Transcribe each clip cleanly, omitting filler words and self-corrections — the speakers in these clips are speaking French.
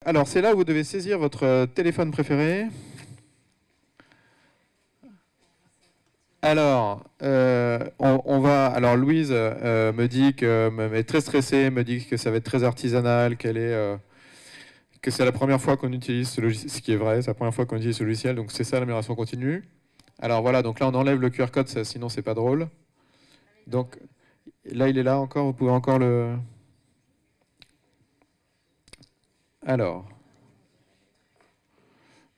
Alors, c'est là où vous devez saisir votre téléphone préféré. Alors, on va. Alors, Louise me dit que est très stressée, me dit que ça va être très artisanal, que c'est la première fois qu'on utilise ce logiciel, ce qui est vrai, c'est la première fois qu'on utilise ce logiciel, donc c'est ça l'amélioration continue. Alors voilà, donc là on enlève le QR code, sinon c'est pas drôle. Donc là il est là encore, vous pouvez encore le. Alors.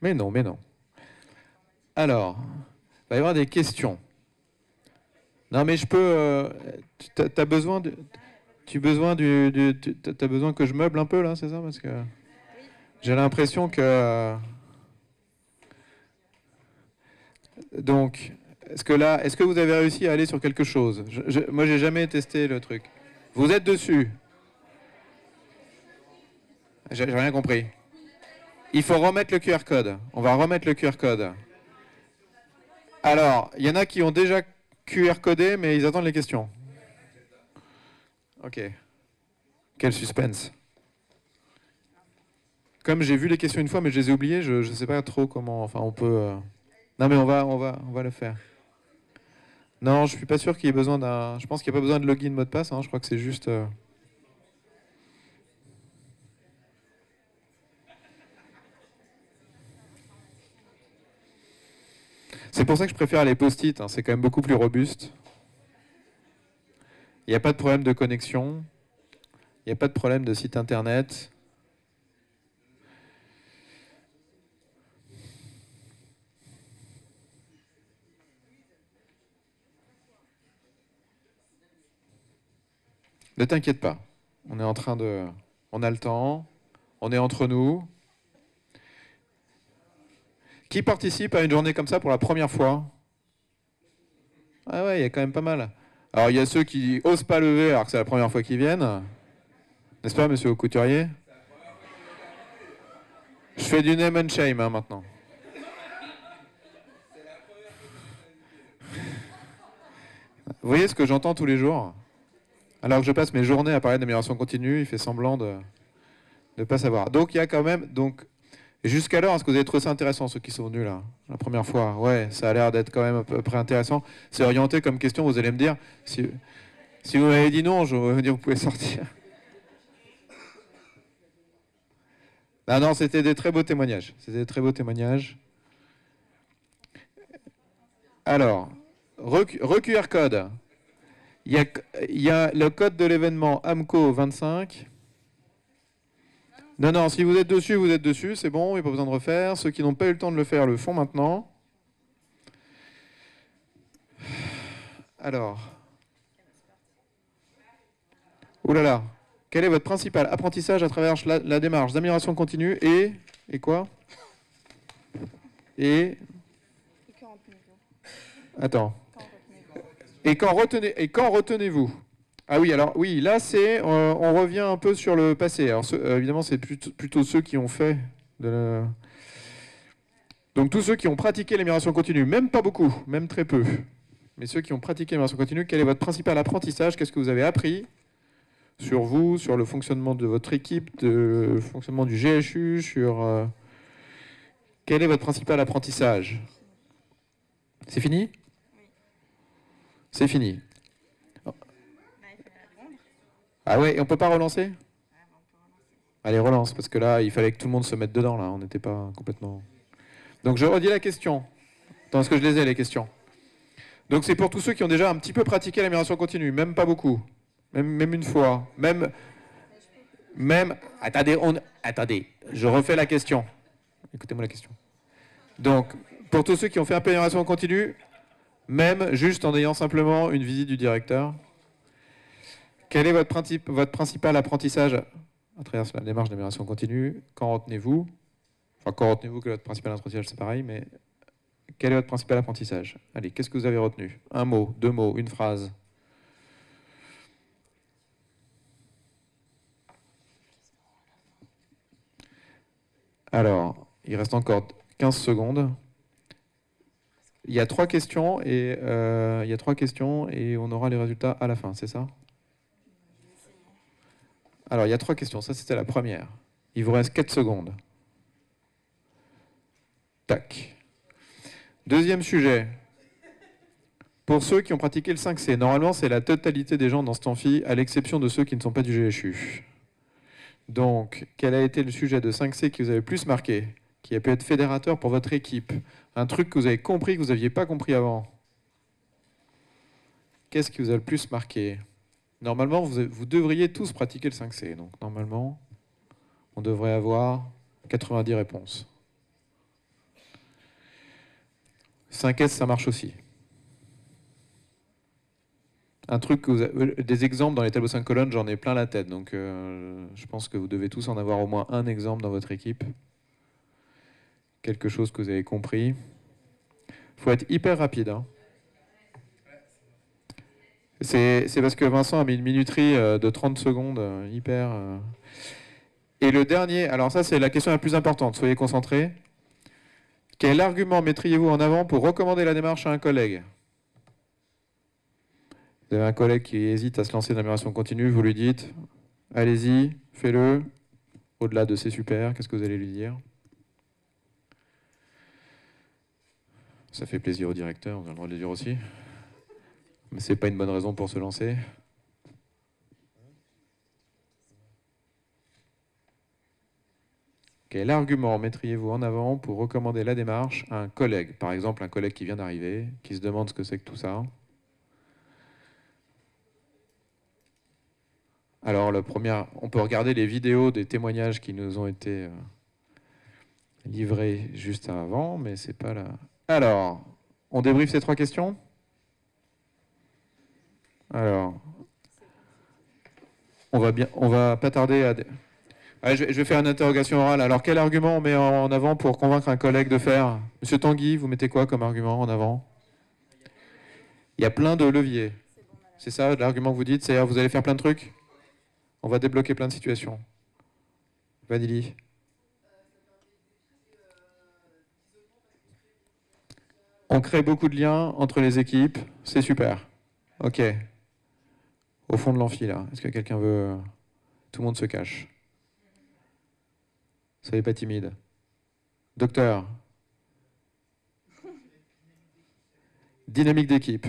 Mais non, mais non. Alors, il va y avoir des questions. Non, mais je peux. T'as besoin de. T'as besoin que je meuble un peu là, c'est ça? Parce que j'ai l'impression que. Donc, est-ce que vous avez réussi à aller sur quelque chose? Moi, j'ai jamais testé le truc. Vous êtes dessus? J'ai rien compris. Il faut remettre le QR code. On va remettre le QR code. Alors, il y en a qui ont déjà QR codé, mais ils attendent les questions. Ok. Quel suspense. Comme j'ai vu les questions une fois, mais je les ai oubliées, je ne sais pas trop comment. Enfin, on peut. Non, mais on va le faire. Non, je suis pas sûr qu'il y ait besoin d'un. Je pense qu'il n'y a pas besoin de login mot de passe. Hein. Je crois que c'est juste. C'est pour ça que je préfère les post-it. Hein. C'est quand même beaucoup plus robuste. Il n'y a pas de problème de connexion. Il n'y a pas de problème de site internet. Ne t'inquiète pas. On est en train de. On a le temps. On est entre nous. Qui participe à une journée comme ça pour la première fois? Ah ouais, il y a quand même pas mal. Alors, il y a ceux qui osent pas lever alors que c'est la première fois qu'ils viennent. N'est-ce pas, monsieur Couturier? Je fais du name and shame hein, maintenant. Vous voyez ce que j'entends tous les jours? Alors que je passe mes journées à parler d'amélioration continue, il fait semblant de ne pas savoir. Donc, il y a quand même... Donc, jusqu'alors, est-ce que vous avez trouvé ça intéressant, ceux qui sont venus là, la première fois? Ouais, ça a l'air d'être quand même à peu près intéressant. C'est orienté comme question, vous allez me dire. Si vous m'avez dit non, je vais vous dire, vous pouvez sortir. Ah non, c'était des très beaux témoignages. C'était des très beaux témoignages. Alors, QR code. Il y a le code de l'événement AMCO 25. Non, si vous êtes dessus, c'est bon, il n'y a pas besoin de refaire. Ceux qui n'ont pas eu le temps de le faire le font maintenant. Alors. Ouh là là. Quel est votre principal apprentissage à travers la démarche d'amélioration continue et quoi? Et attends. Et quand retenez-vous? Ah oui, alors oui, là c'est, on revient un peu sur le passé. Alors évidemment, c'est plutôt ceux qui ont fait donc tous ceux qui ont pratiqué l'amélioration continue, même pas beaucoup, même très peu, mais ceux qui ont pratiqué l'amélioration continue, quel est votre principal apprentissage? Qu'est-ce que vous avez appris sur vous, sur le fonctionnement de votre équipe, le fonctionnement du GHU, sur quel est votre principal apprentissage? C'est fini? C'est fini. Ah ouais, et on peut pas relancer? Allez, relance, parce que là, il fallait que tout le monde se mette dedans, là, on n'était pas complètement... Donc je redis la question. Attends, est-ce que je les ai, les questions? Donc c'est pour tous ceux qui ont déjà un petit peu pratiqué l'amélioration continue, même pas beaucoup, même une fois, même... Attendez, je refais la question. Écoutez-moi la question. Donc, pour tous ceux qui ont fait un peu d'amélioration continue, même juste en ayant simplement une visite du directeur, quel est votre principal apprentissage à travers la démarche d'amélioration continue? Quand retenez-vous? Enfin, quand retenez-vous que votre principal apprentissage, c'est pareil, mais quel est votre principal apprentissage? Allez, qu'est-ce que vous avez retenu? Un mot, deux mots, une phrase. Alors, il reste encore 15 secondes. Il y a trois questions et on aura les résultats à la fin, c'est ça? Alors, il y a trois questions. Ça, c'était la première. Il vous reste 4 secondes. Tac. Deuxième sujet. Pour ceux qui ont pratiqué le 5C, normalement c'est la totalité des gens dans cet amphi, à l'exception de ceux qui ne sont pas du GHU. Donc, quel a été le sujet de 5C qui vous a le plus marqué, qui a pu être fédérateur pour votre équipe? Un truc que vous avez compris, que vous n'aviez pas compris avant? Qu'est-ce qui vous a le plus marqué? Normalement, vous devriez tous pratiquer le 5C. Donc, normalement, on devrait avoir 90 réponses. 5S, ça marche aussi. Un truc que vous avez, des exemples dans les tableaux 5 colonnes, j'en ai plein la tête. Donc, je pense que vous devez tous en avoir au moins un exemple dans votre équipe. Quelque chose que vous avez compris. Il faut être hyper rapide. Hein. C'est parce que Vincent a mis une minuterie de 30 secondes, hyper... Et le dernier, alors ça c'est la question la plus importante, soyez concentrés. Quel argument mettriez-vous en avant pour recommander la démarche à un collègue? Vous avez un collègue qui hésite à se lancer dans l'amélioration continue, vous lui dites, allez-y, fais-le. Au-delà de c'est super, qu'est-ce que vous allez lui dire? Ça fait plaisir au directeur, on a le droit de le dire aussi. Mais c'est pas une bonne raison pour se lancer. Quel argument mettriez-vous en avant pour recommander la démarche à un collègue? Par exemple, un collègue qui vient d'arriver, qui se demande ce que c'est que tout ça. Alors, on peut regarder les vidéos des témoignages qui nous ont été livrés juste avant, mais c'est pas là. Alors, on débriefe ces 3 questions? Alors, on va pas tarder à... Allez, je vais faire une interrogation orale. Alors, quel argument on met en avant pour convaincre un collègue de faire? Monsieur Tanguy, vous mettez quoi comme argument en avant? Il y a plein de leviers. C'est ça l'argument que vous dites? C'est-à-dire vous allez faire plein de trucs? On va débloquer plein de situations. Vanilly. On crée beaucoup de liens entre les équipes. C'est super. Ok. Au fond de l'amphi, là. Est-ce que quelqu'un veut... Tout le monde se cache. Soyez pas timide. Docteur. Dynamique d'équipe.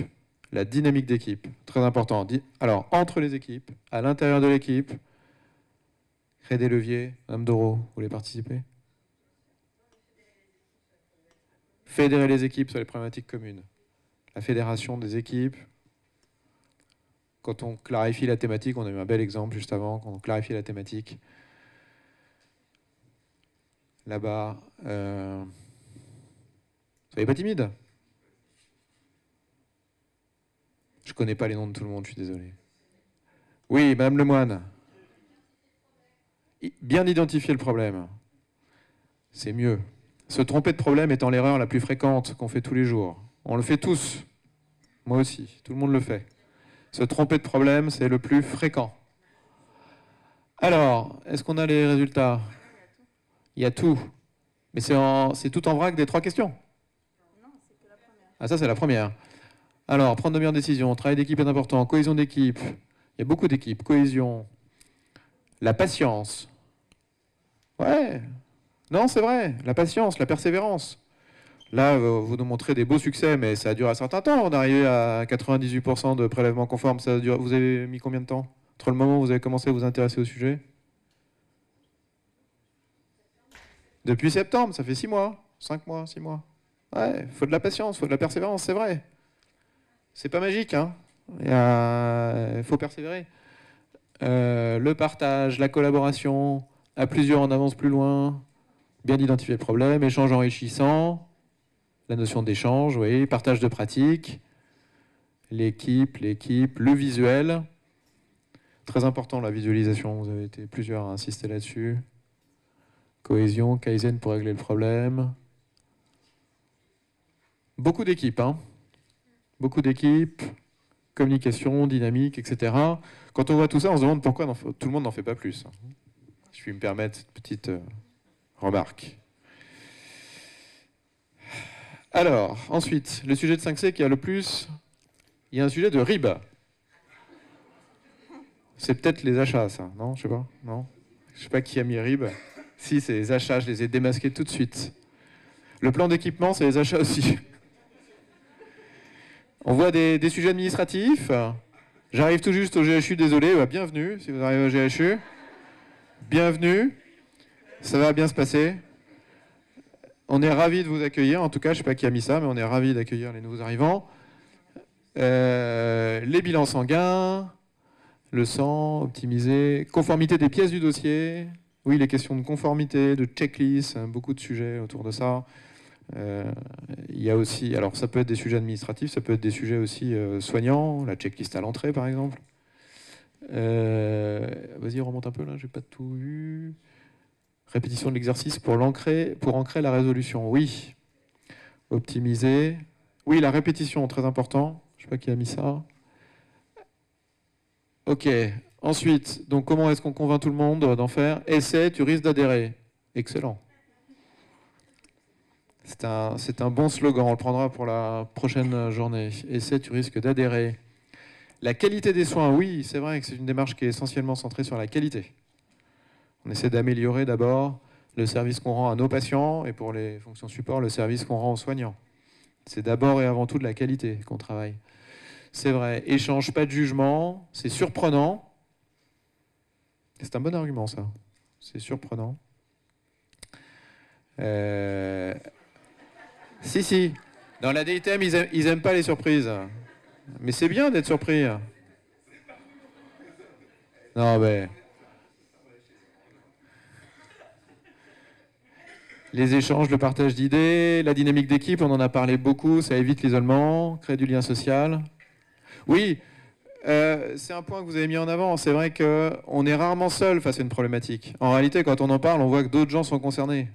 La dynamique d'équipe, très important. Alors, entre les équipes, à l'intérieur de l'équipe, créer des leviers. Madame Doro, vous voulez participer? Fédérer les équipes sur les problématiques communes. La fédération des équipes. Quand on clarifie la thématique, on a eu un bel exemple juste avant, quand on clarifie la thématique. Là-bas, soyez pas timide. Je connais pas les noms de tout le monde, je suis désolé. Oui, Madame Lemoine. Bien identifier le problème. C'est mieux. Se tromper de problème étant l'erreur la plus fréquente qu'on fait tous les jours. On le fait tous. Moi aussi, tout le monde le fait. Se tromper de problème, c'est le plus fréquent. Alors, est-ce qu'on a les résultats? Il y a tout. Mais c'est tout en vrac des 3 questions? Non, c'est que la première. Ah, ça, c'est la première. Alors, prendre de meilleures décisions, travail d'équipe est important, cohésion d'équipe. Il y a beaucoup d'équipes, cohésion. La patience. Ouais. Non, c'est vrai. La patience, la persévérance. Là, vous nous montrez des beaux succès, mais ça a duré un certain temps. On est arrivé à 98% de prélèvements conformes. Ça a duré... Vous avez mis combien de temps? Entre le moment où vous avez commencé à vous intéresser au sujet? Depuis septembre, ça fait 6 mois. 5 mois, 6 mois. Ouais, il faut de la patience, il faut de la persévérance, c'est vrai. C'est pas magique, hein. Il faut persévérer. Le partage, la collaboration, à plusieurs on avance plus loin, bien identifier le problème, échange enrichissant, la notion d'échange, oui, partage de pratiques, l'équipe, le visuel. Très important la visualisation, vous avez été plusieurs à insister là-dessus. Cohésion, Kaizen pour régler le problème. Beaucoup d'équipes, hein. Beaucoup d'équipes, communication, dynamique, etc. Quand on voit tout ça, on se demande pourquoi tout le monde n'en fait pas plus. Si je puis me permettre cette petite remarque. Alors, ensuite, le sujet de 5C qui a le plus... Il y a un sujet de RIB. C'est peut-être les achats, ça, non? Je sais pas, non? Je sais pas qui a mis RIB. Si, c'est les achats, je les ai démasqués tout de suite. Le plan d'équipement, c'est les achats aussi. On voit des sujets administratifs. J'arrive tout juste au GHU, désolé. Bah, bienvenue, si vous arrivez au GHU. Bienvenue. Ça va bien se passer. On est ravis de vous accueillir. En tout cas, je ne sais pas qui a mis ça, mais on est ravis d'accueillir les nouveaux arrivants. Les bilans sanguins, le sang optimisé, conformité des pièces du dossier. Oui, les questions de conformité, de checklist, beaucoup de sujets autour de ça. Il y a aussi, alors ça peut être des sujets administratifs, ça peut être des sujets aussi soignants, la checklist à l'entrée par exemple. Vas-y, remonte un peu là, j'ai pas tout vu. Répétition de l'exercice pour ancrer la résolution, oui. Optimiser. Oui, la répétition, très important. Je sais pas qui a mis ça. Ok. Ensuite, donc comment est-ce qu'on convainc tout le monde d'en faire? Essaie, tu risques d'adhérer. Excellent. C'est un bon slogan, on le prendra pour la prochaine journée. Essaie, tu risques d'adhérer. La qualité des soins, oui, c'est vrai que c'est une démarche qui est essentiellement centrée sur la qualité. On essaie d'améliorer d'abord le service qu'on rend à nos patients et pour les fonctions support, le service qu'on rend aux soignants. C'est d'abord et avant tout de la qualité qu'on travaille. C'est vrai, échange, pas de jugement, c'est surprenant. C'est un bon argument ça, c'est surprenant. Si. Dans la DITM, ils aiment pas les surprises. Mais c'est bien d'être surpris. Non, mais... Les échanges, le partage d'idées, la dynamique d'équipe, on en a parlé beaucoup, ça évite l'isolement, crée du lien social. Oui, c'est un point que vous avez mis en avant. C'est vrai qu'on est rarement seul face à une problématique. En réalité, quand on en parle, on voit que d'autres gens sont concernés.